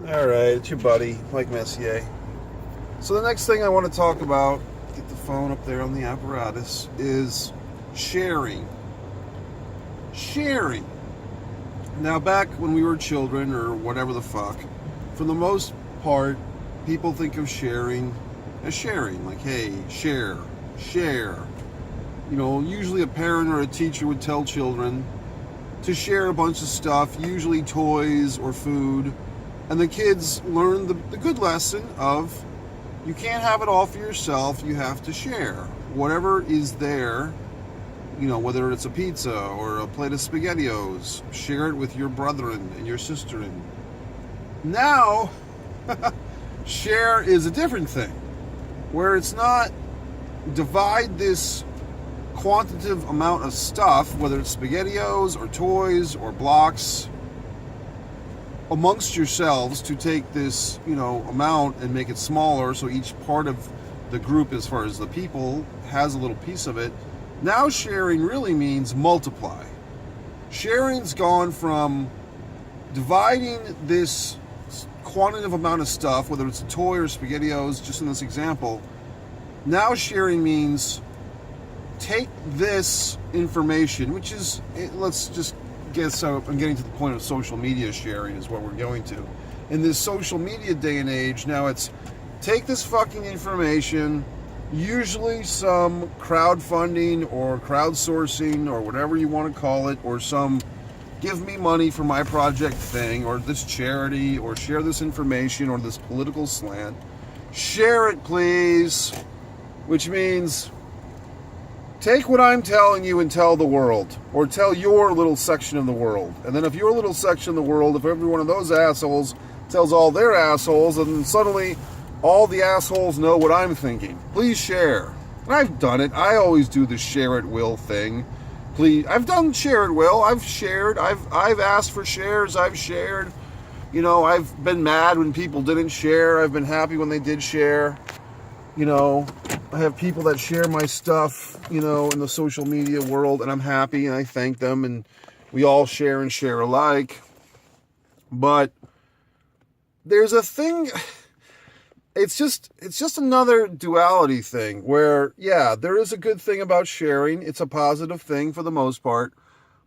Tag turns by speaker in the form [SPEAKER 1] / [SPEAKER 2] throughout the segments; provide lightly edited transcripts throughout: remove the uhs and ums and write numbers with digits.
[SPEAKER 1] All right, it's your buddy, Mike Messier. So the next thing I want to talk about, get the phone up there on the apparatus, is sharing. Sharing. Now, back when we were children, or whatever the fuck, for the most part, people think of sharing as sharing. Like, hey, share, share. You know, usually a parent or a teacher would tell children to share a bunch of stuff, usually toys or food. And the kids learn the good lesson of you can't have it all for yourself, you have to share. Whatever is there, you know, whether it's a pizza or a plate of SpaghettiOs, share it with your brethren and your sister. Now, share is a different thing, where it's not divide this quantitative amount of stuff, whether it's SpaghettiOs or toys or blocks, amongst yourselves to take this, you know, amount and make it smaller so each part of the group, as far as the people, has a little piece of it. Now sharing really means multiply. Sharing's gone from dividing this quantitative amount of stuff, whether it's a toy or SpaghettiOs, just in this example. Now sharing means take this information, which is, let's just get, so I'm getting to the point of social media sharing is what we're going to. In this social media day and age, now it's take this fucking information, usually some crowdfunding or crowdsourcing or whatever you want to call it, or some give me money for my project thing, or this charity, or share this information, or this political slant. Share it, please. Which means take what I'm telling you and tell the world, or tell your little section of the world. And then if your little section of the world, if every one of those assholes tells all their assholes, and then suddenly all the assholes know what I'm thinking. Please share. And I've done it. I always do the share at will thing. Please, I've done share at will. I've shared. I've asked for shares. I've shared. You know, I've been mad when people didn't share. I've been happy when they did share. You know, I have people that share my stuff, you know, in the social media world, and I'm happy and I thank them, and we all share and share alike. But there's a thing, it's just another duality thing where, yeah, there is a good thing about sharing. It's a positive thing for the most part.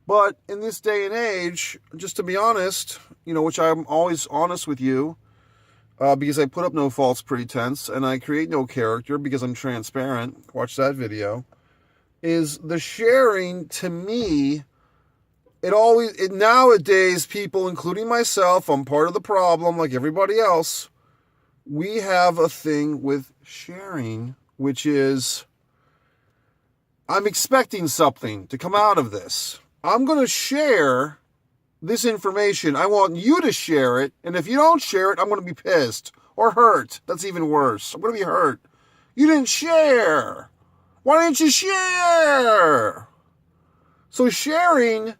[SPEAKER 1] But in this day and age, just to be honest, you know, which I'm always honest with you, because I put up no false pretense and I create no character because I'm transparent. Watch that video. Is the sharing, to me, it nowadays, people, including myself, I'm part of the problem like everybody else. We have a thing with sharing, which is I'm expecting something to come out of this. I'm going to share this information. I want you to share it, and if you don't share it, I'm going to be pissed or hurt. That's even worse. I'm going to be hurt. You didn't share. Why didn't you share? So sharing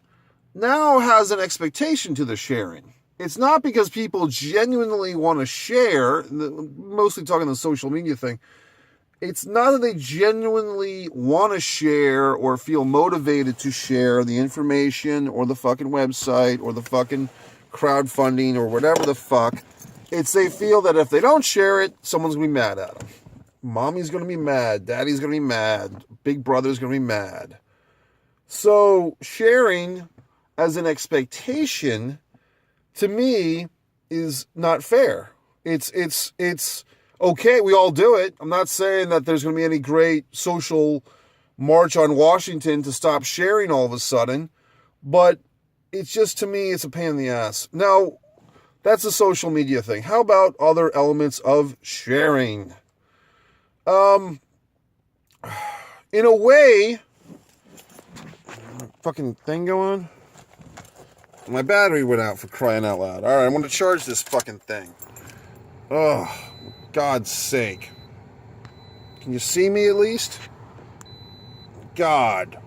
[SPEAKER 1] now has an expectation to the sharing. It's not because people genuinely want to share, mostly talking the social media thing. It's not that they genuinely want to share or feel motivated to share the information or the fucking website or the fucking crowdfunding or whatever the fuck. It's they feel that if they don't share it, someone's going to be mad at them. Mommy's going to be mad. Daddy's going to be mad. Big brother's going to be mad. So sharing as an expectation, to me, is not fair. It's okay, we all do it. I'm not saying that there's going to be any great social march on Washington to stop sharing all of a sudden, but it's just, to me, it's a pain in the ass. Now, that's a social media thing. How about other elements of sharing? In a way, fucking thing going? My battery went out, for crying out loud. All right, I'm going to charge this fucking thing. Oh, God's sake. Can you see me at least? God.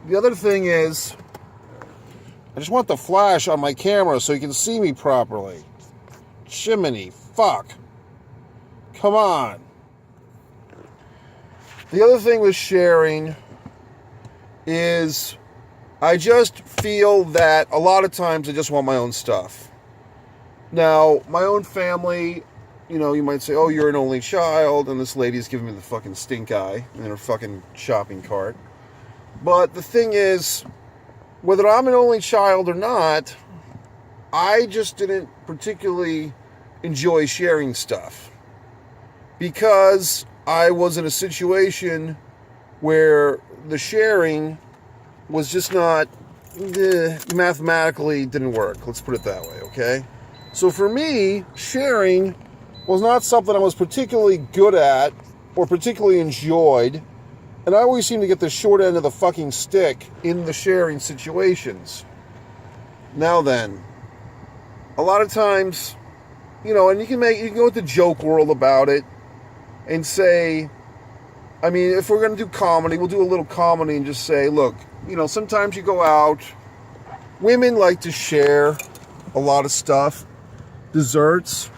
[SPEAKER 1] The other thing is, I just want the flash on my camera so you can see me properly. Jiminy, fuck. Come on. The other thing with sharing is I just feel that a lot of times I just want my own stuff. Now, my own family, you might say, oh, you're an only child, and this lady's giving me the fucking stink eye in her fucking shopping cart. But the thing is, whether I'm an only child or not, I just didn't particularly enjoy sharing stuff. Because I was in a situation where the sharing was just not, mathematically didn't work. Let's put it that way, okay? So for me, sharing was not something I was particularly good at or particularly enjoyed. And I always seem to get the short end of the fucking stick in the sharing situations. Now then, a lot of times, and you can go with the joke world about it and say, I mean, if we're going to do comedy, we'll do a little comedy and just say, look, sometimes you go out, women like to share a lot of stuff, desserts.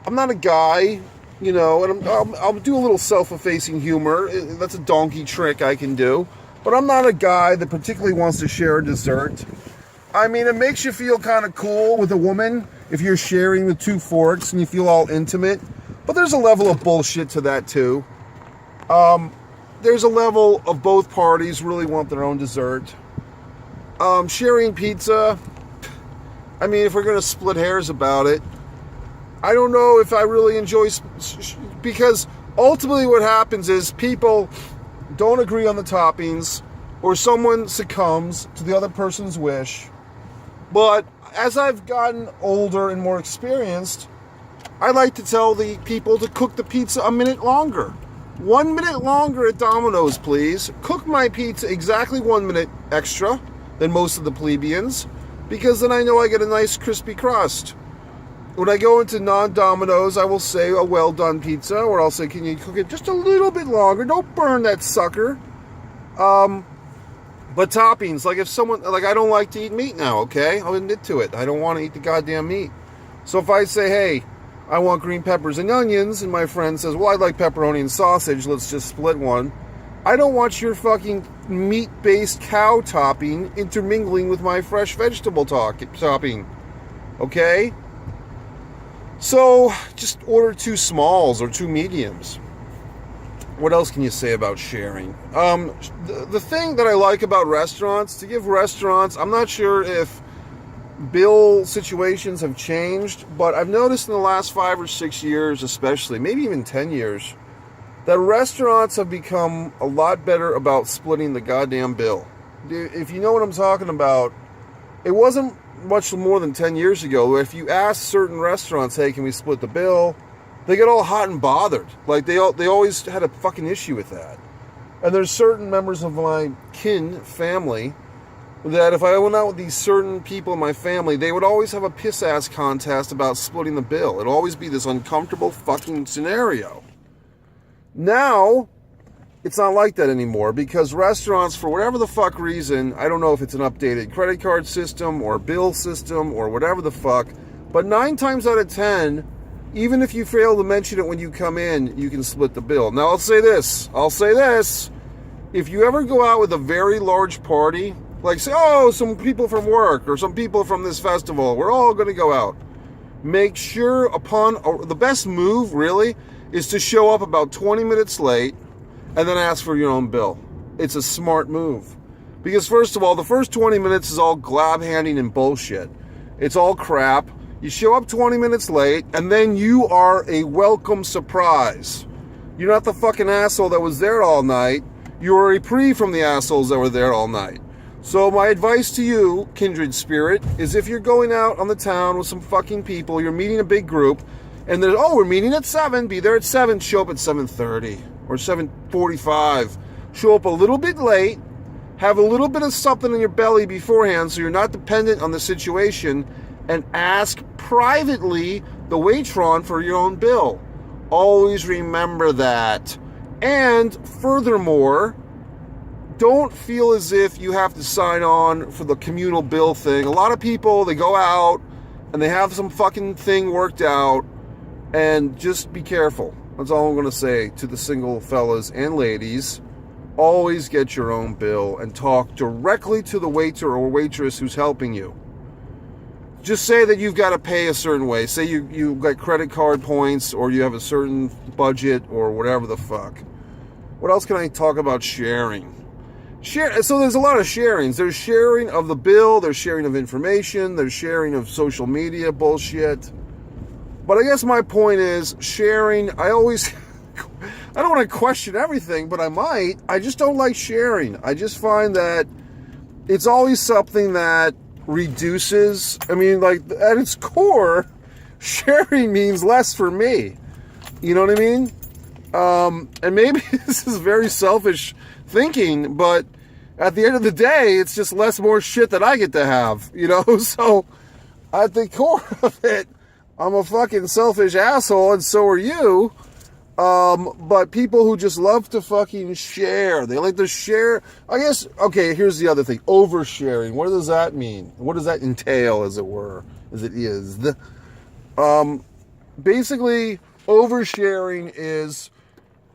[SPEAKER 1] I'm not a guy, and I'll do a little self-effacing humor. That's a donkey trick I can do. But I'm not a guy that particularly wants to share a dessert. I mean, it makes you feel kind of cool with a woman if you're sharing with 2 forks and you feel all intimate. But there's a level of bullshit to that too. There's a level of both parties really want their own dessert. Sharing pizza, I mean, if we're going to split hairs about it, I don't know if I really enjoy, because ultimately what happens is people don't agree on the toppings, or someone succumbs to the other person's wish. But as I've gotten older and more experienced, I like to tell the people to cook the pizza a minute longer. 1 minute longer at Domino's, please. Cook my pizza exactly 1 minute extra than most of the plebeians, because then I know I get a nice crispy crust. When I go into non-Domino's, I will say a well-done pizza, or I'll say, can you cook it just a little bit longer? Don't burn that sucker. But toppings, I don't like to eat meat now, okay? I'll admit to it. I don't want to eat the goddamn meat. So if I say, hey, I want green peppers and onions, and my friend says, well, I'd like pepperoni and sausage, let's just split one. I don't want your fucking meat-based cow topping intermingling with my fresh vegetable topping, okay? So, just order 2 smalls or 2 mediums. What else can you say about sharing? The thing that I like about restaurants, I'm not sure if bill situations have changed, but I've noticed in the last 5 or 6 years especially, maybe even 10 years, that restaurants have become a lot better about splitting the goddamn bill. If you know what I'm talking about, it wasn't much more than 10 years ago, if you ask certain restaurants, hey, can we split the bill? They get all hot and bothered. Like, they always had a fucking issue with that. And there's certain members of my family that if I went out with these certain people in my family, they would always have a piss-ass contest about splitting the bill. It'd always be this uncomfortable fucking scenario. Now, it's not like that anymore, because restaurants, for whatever the fuck reason, I don't know if it's an updated credit card system or bill system or whatever the fuck, but 9 times out of 10, even if you fail to mention it when you come in, you can split the bill. Now, I'll say this. If you ever go out with a very large party, like say, oh, some people from work or some people from this festival, we're all going to go out. Make sure the best move, really, is to show up about 20 minutes late and then ask for your own bill. It's a smart move. Because first of all, the first 20 minutes is all glab-handing and bullshit. It's all crap. You show up 20 minutes late, and then you are a welcome surprise. You're not the fucking asshole that was there all night. You're a reprieve from the assholes that were there all night. So my advice to you, kindred spirit, is if you're going out on the town with some fucking people, you're meeting a big group, and there's, we're meeting at 7, be there at 7, show up at 7:30 or 7:45. Show up a little bit late, have a little bit of something in your belly beforehand so you're not dependent on the situation, and ask privately the waitron for your own bill. Always remember that. And furthermore, don't feel as if you have to sign on for the communal bill thing. A lot of people, they go out and they have some fucking thing worked out, and just be careful. That's all I'm going to say to the single fellas and ladies. Always get your own bill and talk directly to the waiter or waitress who's helping you. just say that you've got to pay a certain way. Say you got credit card points, or you have a certain budget, or whatever the fuck. What else can I talk about sharing? So there's a lot of sharings. There's sharing of the bill, there's sharing of information, there's sharing of social media bullshit. But I guess my point is sharing, I don't want to question everything, but I might. I just don't like sharing. I just find that it's always something that reduces. I mean, like, at its core, sharing means less for me. You know what I mean? And maybe this is very selfish thinking, but at the end of the day, it's just more shit that I get to have, you know? So at the core of it, I'm a fucking selfish asshole, and so are you. But people who just love to fucking share, they like to share. I guess, okay, here's the other thing. Oversharing. What does that mean? What does that entail, as it were? As it is. Basically, oversharing is,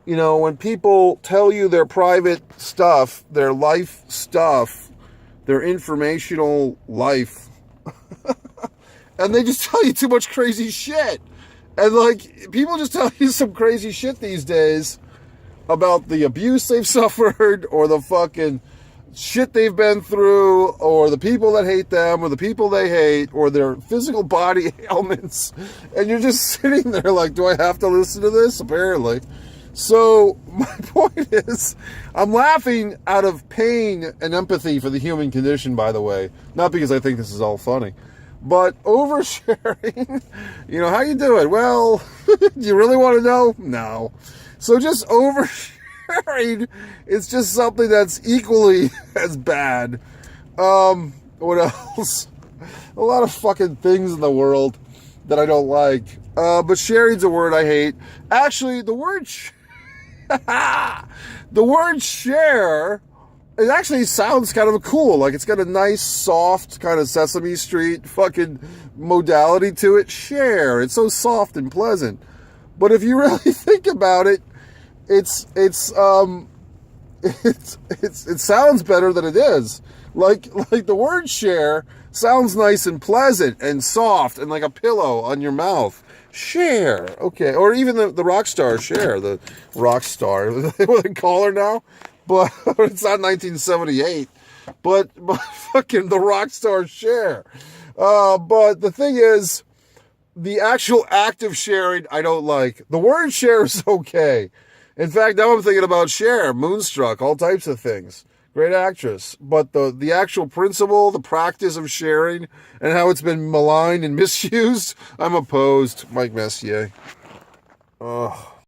[SPEAKER 1] you know, when people tell you their private stuff, their life stuff, their informational life, and they just tell you too much crazy shit. And, like, people just tell you some crazy shit these days about the abuse they've suffered, or the fucking shit they've been through, or the people that hate them, or the people they hate, or their physical body ailments. And you're just sitting there like, do I have to listen to this? Apparently. So my point is, I'm laughing out of pain and empathy for the human condition, by the way. Not because I think this is all funny. But oversharing, you know, how you doing? Well, do you really want to know? No. So just oversharing is just something that's equally as bad. What else? A lot of fucking things in the world that I don't like. But sharing's a word I hate. Actually, the word share, it actually sounds kind of cool. Like, it's got a nice, soft kind of Sesame Street fucking modality to it. Share. It's so soft and pleasant. But if you really think about it, it sounds better than it is. Like the word share sounds nice and pleasant and soft and like a pillow on your mouth. Share. Okay. Or even the rock star Cher, the rock star. What they call her now? But it's not 1978. But fucking the rock star Cher. But the thing is, the actual act of sharing, I don't like. The word share is okay. In fact, now I'm thinking about Cher, Moonstruck, all types of things. Great actress. But the actual principle, the practice of sharing, and how it's been maligned and misused, I'm opposed. Mike Messier. Ugh.